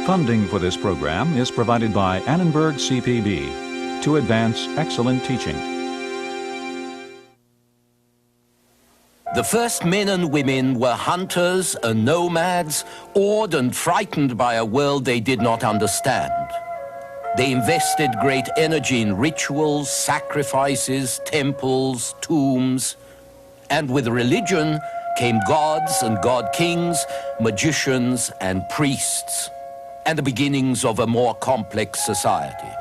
Funding for this program is provided by Annenberg CPB to advance excellent teaching. The first men and women were hunters and nomads, awed and frightened by a world they did not understand. They invested great energy in rituals, sacrifices, temples, tombs, and with religion came gods and god-kings, magicians and priests, and the beginnings of a more complex society.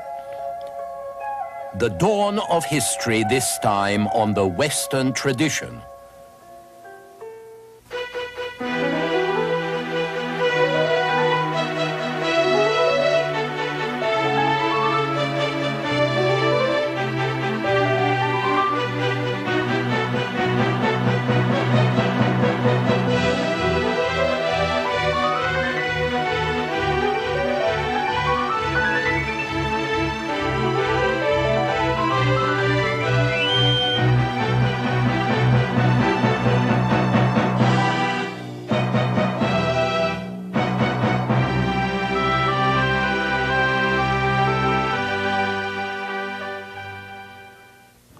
The dawn of history, this time on the Western tradition.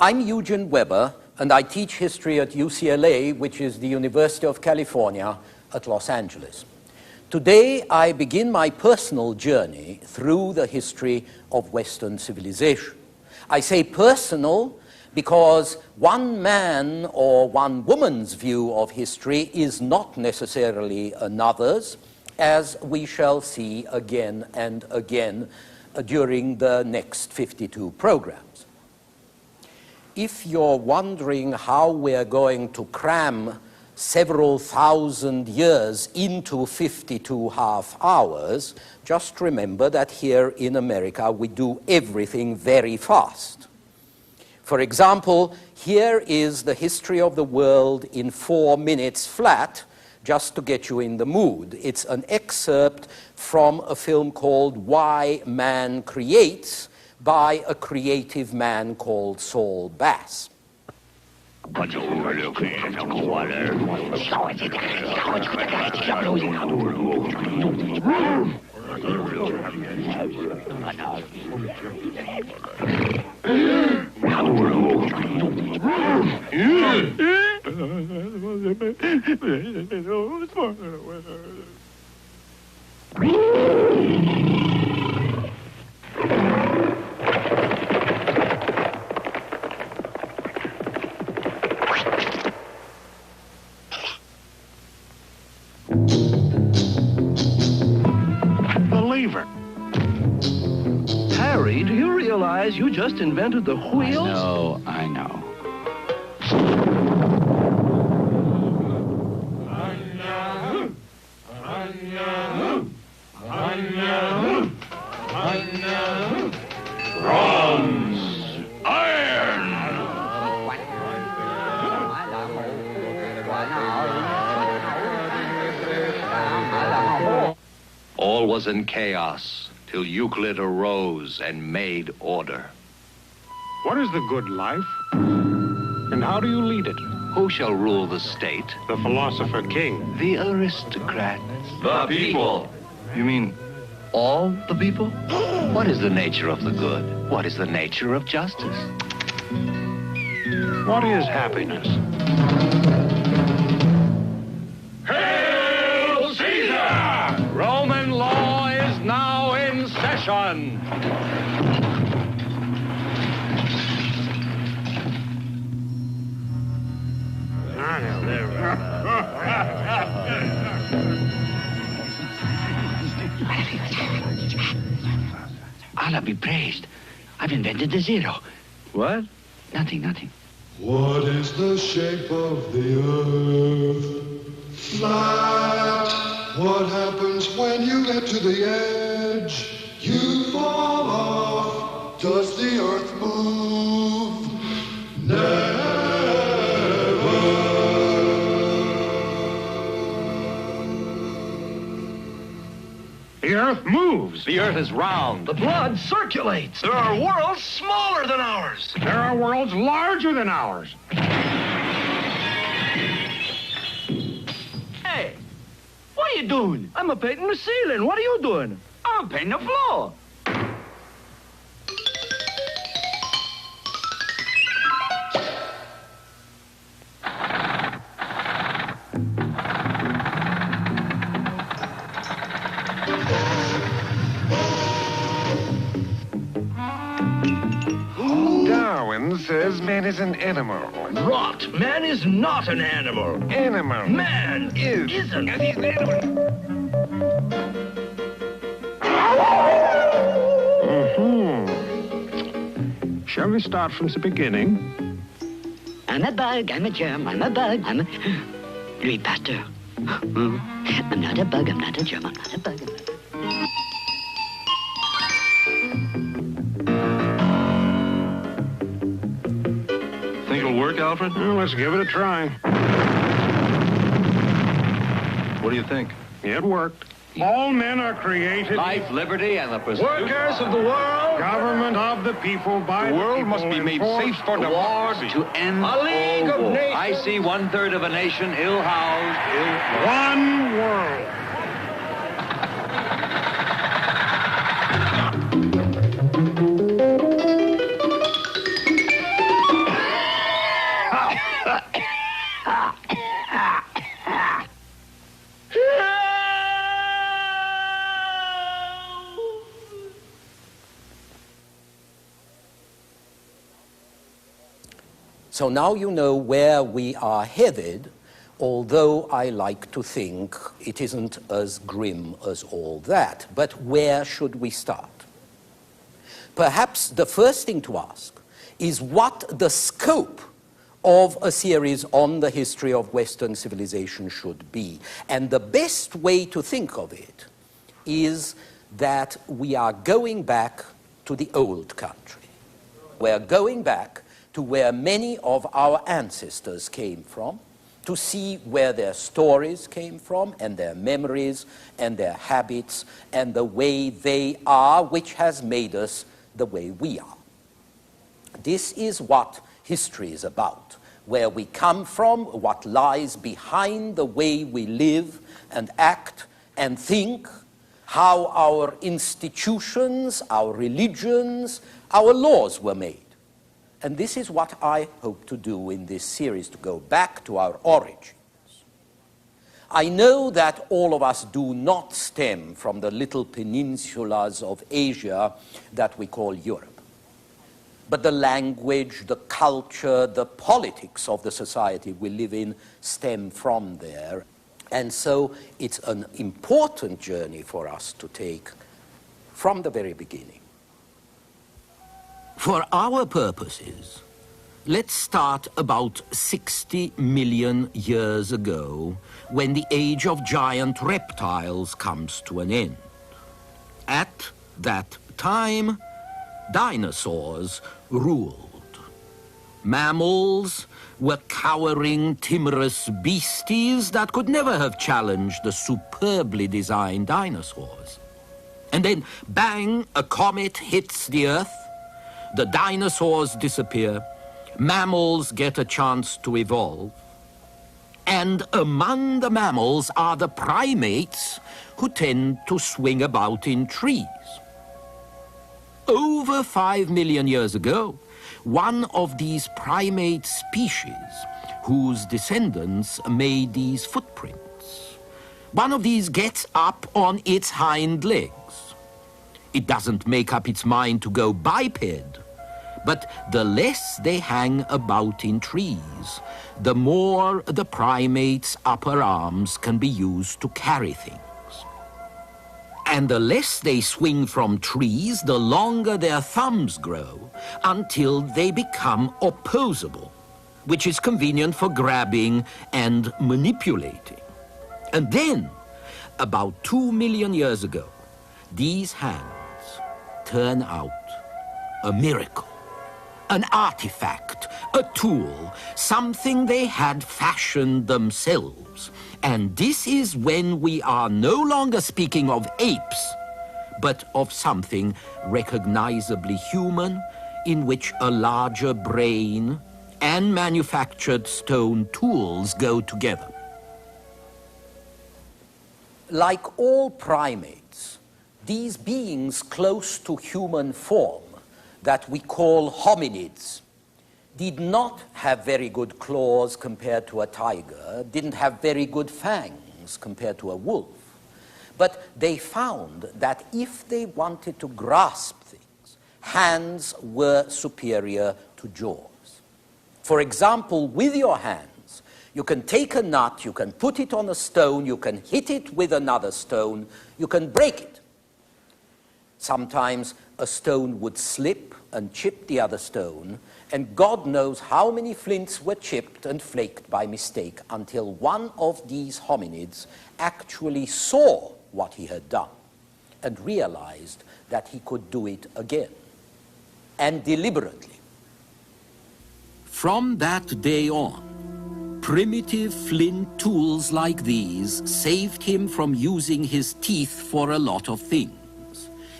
I'm Eugen Weber, and I teach history at UCLA, which is the University of California at Los Angeles. Today, I begin my personal journey through the history of Western civilization. I say personal because one man or one woman's view of history is not necessarily another's, as we shall see again and again during the next 52 programs. If you're wondering how we're going to cram several thousand years into 52 half hours, just remember that here in America we do everything very fast. For example, here is the history of the world in 4 minutes flat, just to get you in the mood. It's an excerpt from a film called Why Man Creates, by a creative man called Saul Bass. Harry, do you realize you just invented the wheel? I know. Bronze, iron. All was in chaos till Euclid arose and made order. What is the good life? And how do you lead it? Who shall rule the state? The philosopher king. The aristocrats. The people. You mean all the people? What is the nature of the good? What is the nature of justice? What is happiness? Hail Caesar! Roman law is now in session. Allah be praised. I've invented the zero. What? Nothing. What is the shape of the earth? Flat. What happens when you get to the edge? You fall off. Does the earth move? Never. The earth moves. The earth is round. The blood circulates. There are worlds smaller than ours. There are worlds larger than ours. are you doing? I'm painting the ceiling. What are you doing? I'm painting the floor. Darwin says man is an animal. Rot. Man is not an animal. Animal. Man isn't. And he's an animal. Shall we start from the beginning? I'm a bug, I'm a germ, I'm a bug, I'm a... Louis Pasteur. I'm not a bug, I'm not a germ, I'm not a bug, I'm not a... Think it'll work, Alfred? Well, let's give it a try. What do you think? It worked. All men are created. Life, liberty, and the pursuit. Workers of the world. Government of the people by the world people, must be made enforced safe for the War democracy. to end A league all of war. nations. I see 1/3 of a nation ill-housed, ill... One world. So now you know where we are headed, although I like to think it isn't as grim as all that. But where should we start? Perhaps the first thing to ask is what the scope of a series on the history of Western civilization should be. And the best way to think of it is that we are going back to the old country. We're going back to where many of our ancestors came from, to see where their stories came from, and their memories, and their habits, and the way they are, which has made us the way we are. This is what history is about, where we come from, what lies behind the way we live and act and think, how our institutions, our religions, our laws were made. And this is what I hope to do in this series, to go back to our origins. I know that all of us do not stem from the little peninsulas of Asia that we call Europe. But the language, the culture, the politics of the society we live in stem from there. And so it's an important journey for us to take from the very beginning. For our purposes, let's start about 60 million years ago, when the age of giant reptiles comes to an end. At that time, dinosaurs ruled. Mammals were cowering, timorous beasties that could never have challenged the superbly designed dinosaurs. And then, bang, a comet hits the Earth, the dinosaurs disappear, mammals get a chance to evolve, and among the mammals are the primates who tend to swing about in trees. Over 5 million years ago, one of these primate species, whose descendants made these footprints, one of these gets up on its hind legs. It doesn't make up its mind to go biped, but the less they hang about in trees, the more the primate's upper arms can be used to carry things. And the less they swing from trees, the longer their thumbs grow until they become opposable, which is convenient for grabbing and manipulating. And then, about 2 million years ago, these hands turn out a miracle, an artifact, a tool, something they had fashioned themselves. And this is when we are no longer speaking of apes, but of something recognizably human, in which a larger brain and manufactured stone tools go together. Like all primates, these beings close to human form that we call hominids did not have very good claws compared to a tiger, didn't have very good fangs compared to a wolf. But they found that if they wanted to grasp things, hands were superior to jaws. For example, with your hands, you can take a nut, you can put it on a stone, you can hit it with another stone, you can break it. Sometimes a stone would slip and chip the other stone, and God knows how many flints were chipped and flaked by mistake until one of these hominids actually saw what he had done and realized that he could do it again, and deliberately. From that day on, primitive flint tools like these saved him from using his teeth for a lot of things.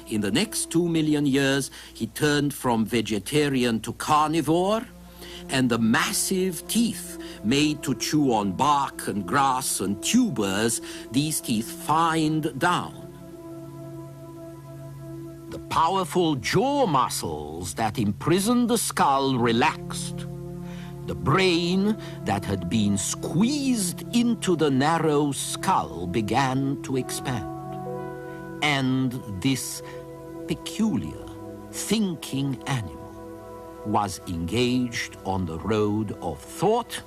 In the next 2 million years, he turned from vegetarian to carnivore, and the massive teeth made to chew on bark and grass and tubers, these teeth fined down. The powerful jaw muscles that imprisoned the skull relaxed. The brain that had been squeezed into the narrow skull began to expand. And this peculiar, thinking animal was engaged on the road of thought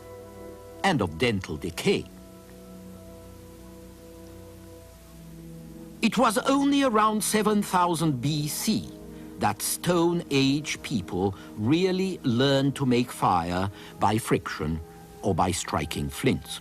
and of dental decay. It was only around 7000 BC that Stone Age people really learned to make fire by friction or by striking flints.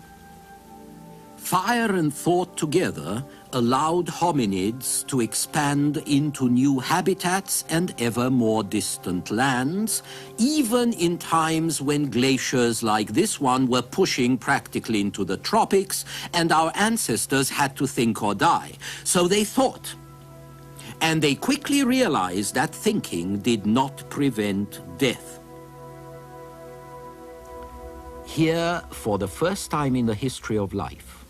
Fire and thought together allowed hominids to expand into new habitats and ever more distant lands, even in times when glaciers like this one were pushing practically into the tropics and our ancestors had to think or die. So they thought. And they quickly realized that thinking did not prevent death. Here, for the first time in the history of life,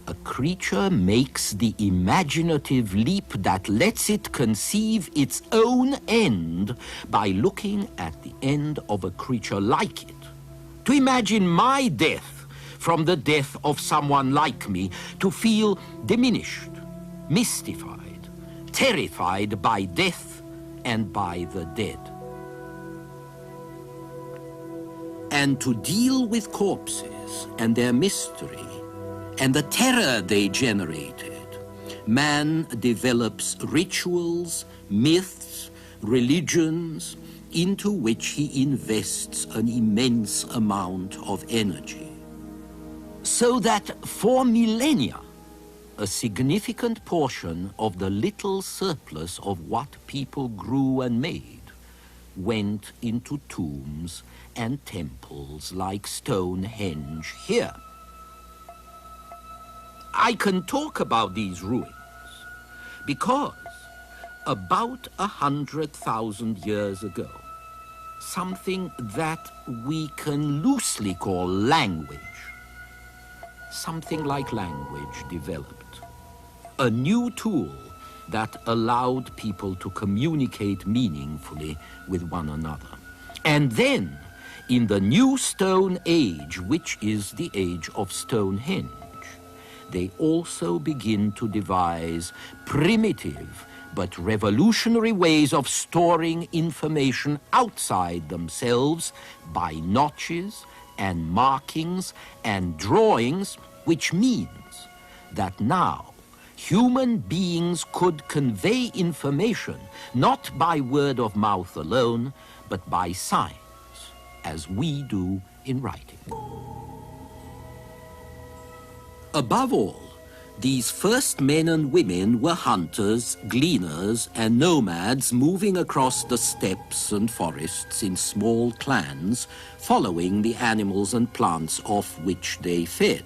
a creature makes the imaginative leap that lets it conceive its own end by looking at the end of a creature like it. To imagine my death from the death of someone like me, to feel diminished, mystified, terrified by death and by the dead. And to deal with corpses and their mystery, and the terror they generated, man develops rituals, myths, religions, into which he invests an immense amount of energy. So that for millennia, a significant portion of the little surplus of what people grew and made went into tombs and temples like Stonehenge here. I can talk about these ruins because about 100,000 years ago, something that we can loosely call language, something like language developed. A new tool that allowed people to communicate meaningfully with one another. And then, in the new Stone Age, which is the age of Stonehenge, they also begin to devise primitive but revolutionary ways of storing information outside themselves by notches and markings and drawings, which means that now human beings could convey information not by word of mouth alone, but by signs, as we do in writing. Above all, these first men and women were hunters, gleaners, and nomads moving across the steppes and forests in small clans, following the animals and plants off which they fed.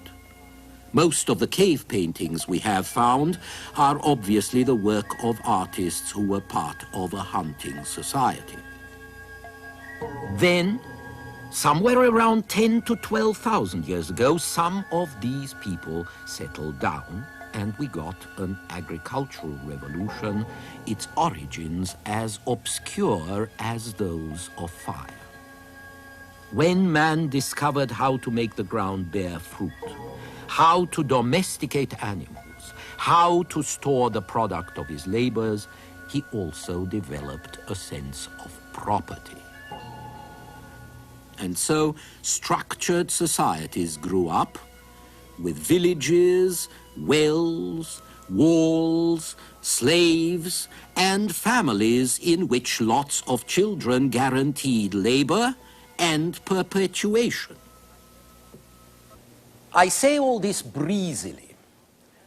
Most of the cave paintings we have found are obviously the work of artists who were part of a hunting society. Then, somewhere around 10 to 12,000 years ago, some of these people settled down and we got an agricultural revolution, its origins as obscure as those of fire. When man discovered how to make the ground bear fruit, how to domesticate animals, how to store the product of his labors, he also developed a sense of property. And so structured societies grew up with villages, wells, walls, slaves, and families in which lots of children guaranteed labor and perpetuation. I say all this breezily,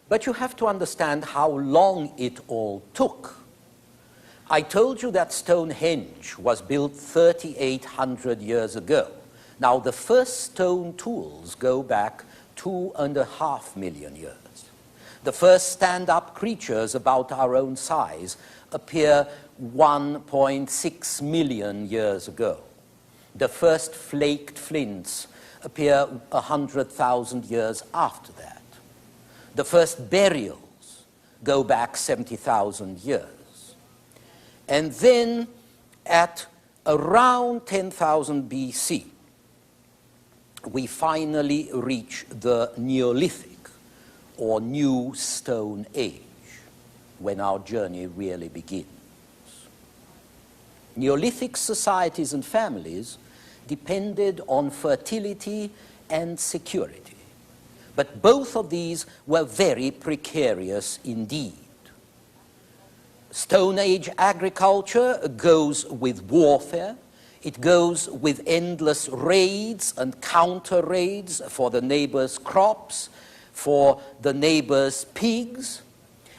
but you have to understand how long it all took. I told you that Stonehenge was built 3,800 years ago. Now, the first stone tools go back 2.5 million years. The first stand-up creatures about our own size appear 1.6 million years ago. The first flaked flints appear 100,000 years after that. The first burials go back 70,000 years. And then at around 10,000 BC, we finally reach the Neolithic, or New Stone Age, when our journey really begins. Neolithic societies and families depended on fertility and security, but both of these were very precarious indeed. Stone Age agriculture goes with warfare. It goes with endless raids and counter-raids for the neighbor's crops, for the neighbor's pigs.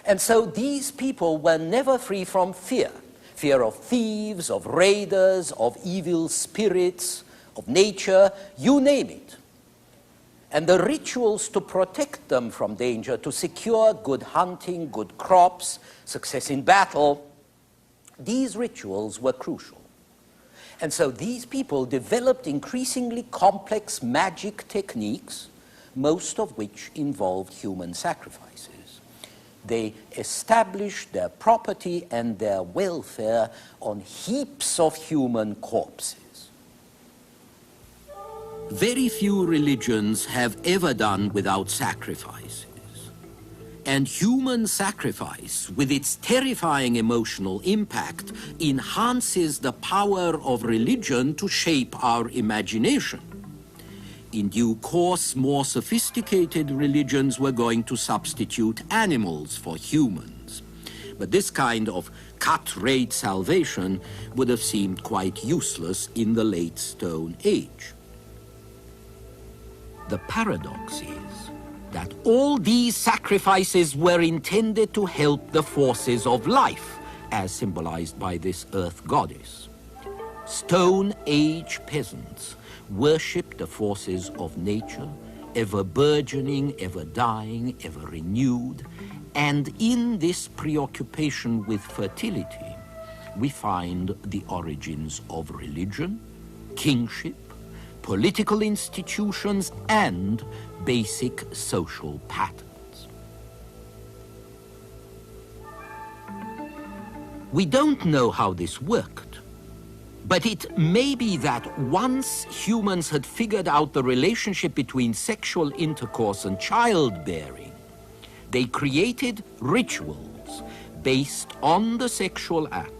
And so these people were never free from fear. Fear of thieves, of raiders, of evil spirits, of nature, you name it. And the rituals to protect them from danger, to secure good hunting, good crops, success in battle, these rituals were crucial. And so these people developed increasingly complex magic techniques, most of which involved human sacrifices. They established their property and their welfare on heaps of human corpses. Very few religions have ever done without sacrifices. And human sacrifice, with its terrifying emotional impact, enhances the power of religion to shape our imagination. In due course, more sophisticated religions were going to substitute animals for humans. But this kind of cut-rate salvation would have seemed quite useless in the late Stone Age. The paradox is that all these sacrifices were intended to help the forces of life, as symbolized by this earth goddess. Stone Age peasants worshipped the forces of nature, ever burgeoning, ever dying, ever renewed, and in this preoccupation with fertility, we find the origins of religion, kingship, political institutions, and basic social patterns. We don't know how this worked, but it may be that once humans had figured out the relationship between sexual intercourse and childbearing, they created rituals based on the sexual act,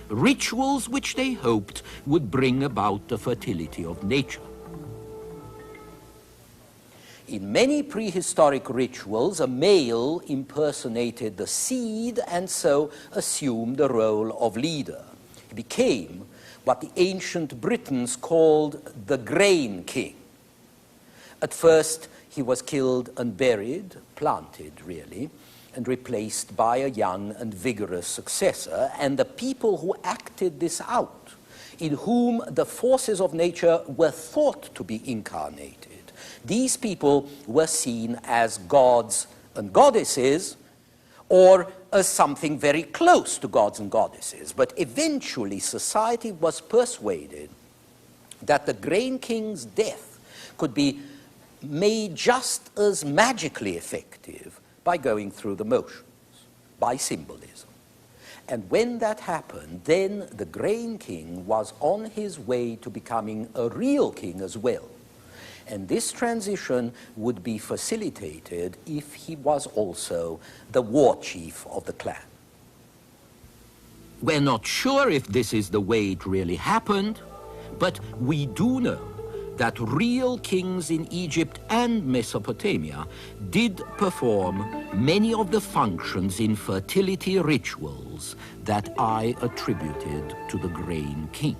rituals which they hoped would bring about the fertility of nature. In many prehistoric rituals, a male impersonated the seed and so assumed the role of leader. He became what the ancient Britons called the grain king. At first, he was killed and buried, planted really, and replaced by a young and vigorous successor, and the people who acted this out, in whom the forces of nature were thought to be incarnated, these people were seen as gods and goddesses, or as something very close to gods and goddesses. But eventually society was persuaded that the grain king's death could be made just as magically effective by going through the motions, by symbolism. And when that happened, then the grain king was on his way to becoming a real king as well. And this transition would be facilitated if he was also the war chief of the clan. We're not sure if this is the way it really happened, but we do know that real kings in Egypt and Mesopotamia did perform many of the functions in fertility rituals that I attributed to the grain king.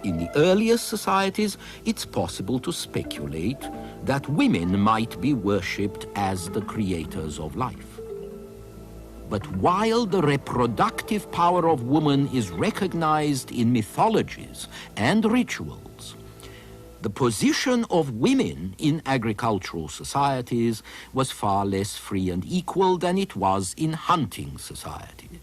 In the earliest societies, it's possible to speculate that women might be worshipped as the creators of life. But while the reproductive power of woman is recognized in mythologies and rituals, the position of women in agricultural societies was far less free and equal than it was in hunting societies.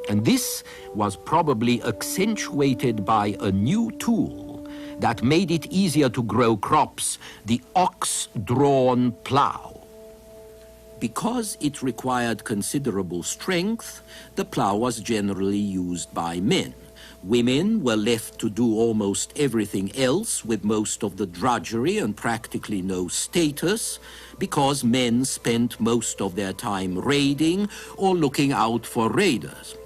And this was probably accentuated by a new tool that made it easier to grow crops, the ox-drawn plow. Because it required considerable strength, the plow was generally used by men. Women were left to do almost everything else with most of the drudgery and practically no status, because men spent most of their time raiding or looking out for raiders.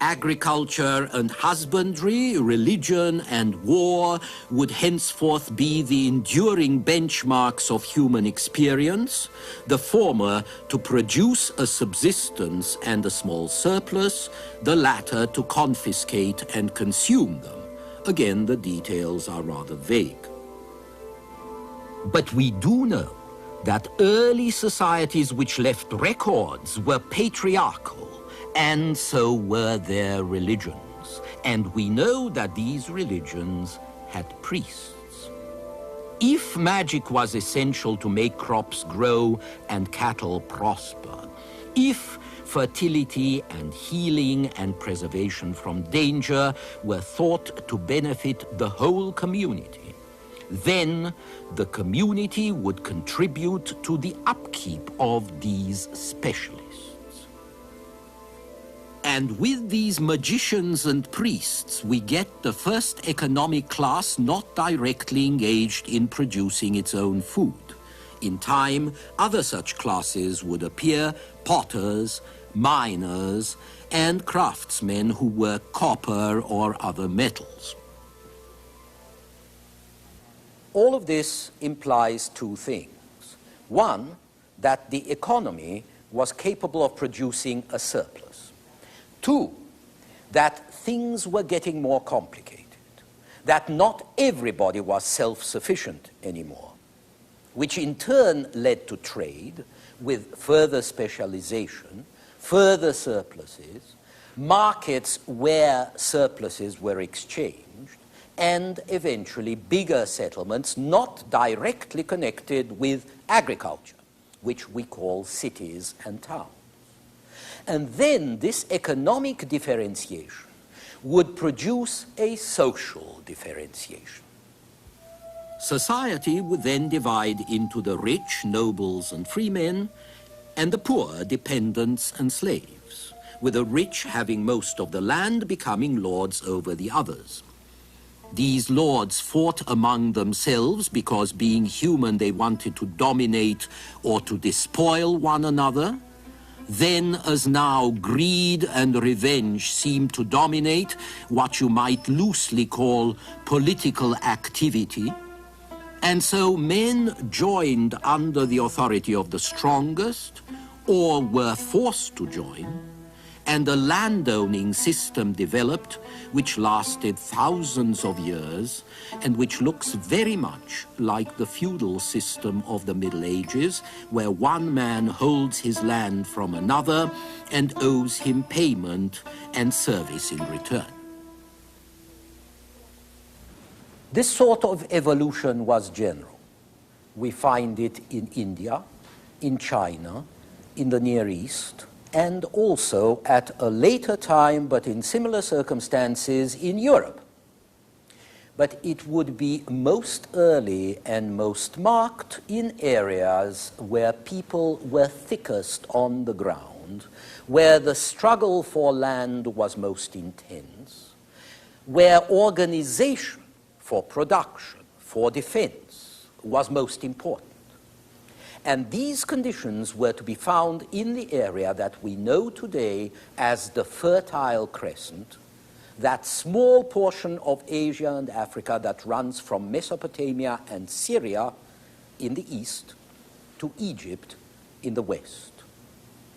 Agriculture and husbandry, religion and war would henceforth be the enduring benchmarks of human experience, the former to produce a subsistence and a small surplus, the latter to confiscate and consume them. Again, the details are rather vague. But we do know that early societies which left records were patriarchal, and so were their religions. And we know that these religions had priests. If magic was essential to make crops grow and cattle prosper, if fertility and healing and preservation from danger were thought to benefit the whole community, then the community would contribute to the upkeep of these specialists. And with these magicians and priests, we get the first economic class not directly engaged in producing its own food. In time, other such classes would appear: potters, miners, and craftsmen who work copper or other metals. All of this implies two things. One, that the economy was capable of producing a surplus. Two, that things were getting more complicated, that not everybody was self-sufficient anymore, which in turn led to trade with further specialization, further surpluses, markets where surpluses were exchanged, and eventually bigger settlements not directly connected with agriculture, which we call cities and towns. And then this economic differentiation would produce a social differentiation. Society would then divide into the rich, nobles and freemen, and the poor, dependents and slaves, with the rich having most of the land, becoming lords over the others. These lords fought among themselves because, being human, they wanted to dominate or to despoil one another. Then, as now, greed and revenge seem to dominate what you might loosely call political activity. And so men joined under the authority of the strongest, or were forced to join, and a landowning system developed which lasted thousands of years and which looks very much like the feudal system of the Middle Ages, where one man holds his land from another and owes him payment and service in return. This sort of evolution was general. We find it in India, in China, in the Near East, and also at a later time, but in similar circumstances, in Europe. but it would be most early and most marked in areas where people were thickest on the ground, where the struggle for land was most intense, where organization for production, for defense, was most important. And these conditions were to be found in the area that we know today as the Fertile Crescent, that small portion of Asia and Africa that runs from Mesopotamia and Syria in the east to Egypt in the west.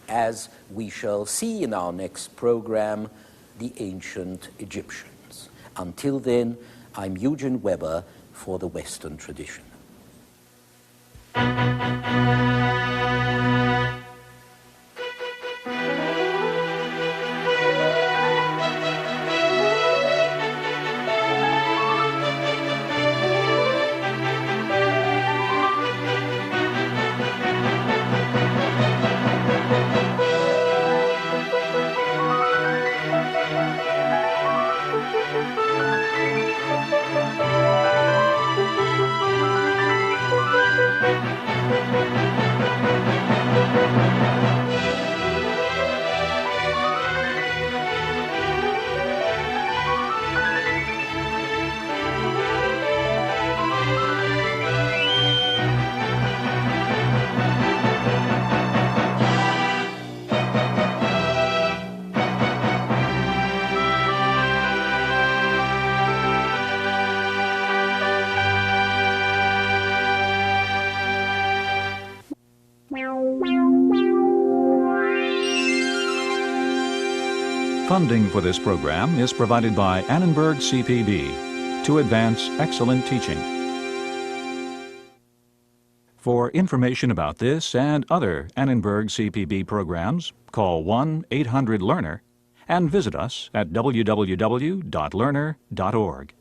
As we shall see in our next program, the ancient Egyptians. Until then, I'm Eugen Weber for the Western tradition. Funding for this program is provided by Annenberg CPB to advance excellent teaching. For information about this and other Annenberg CPB programs, call 1-800-LEARNER and visit us at www.learner.org.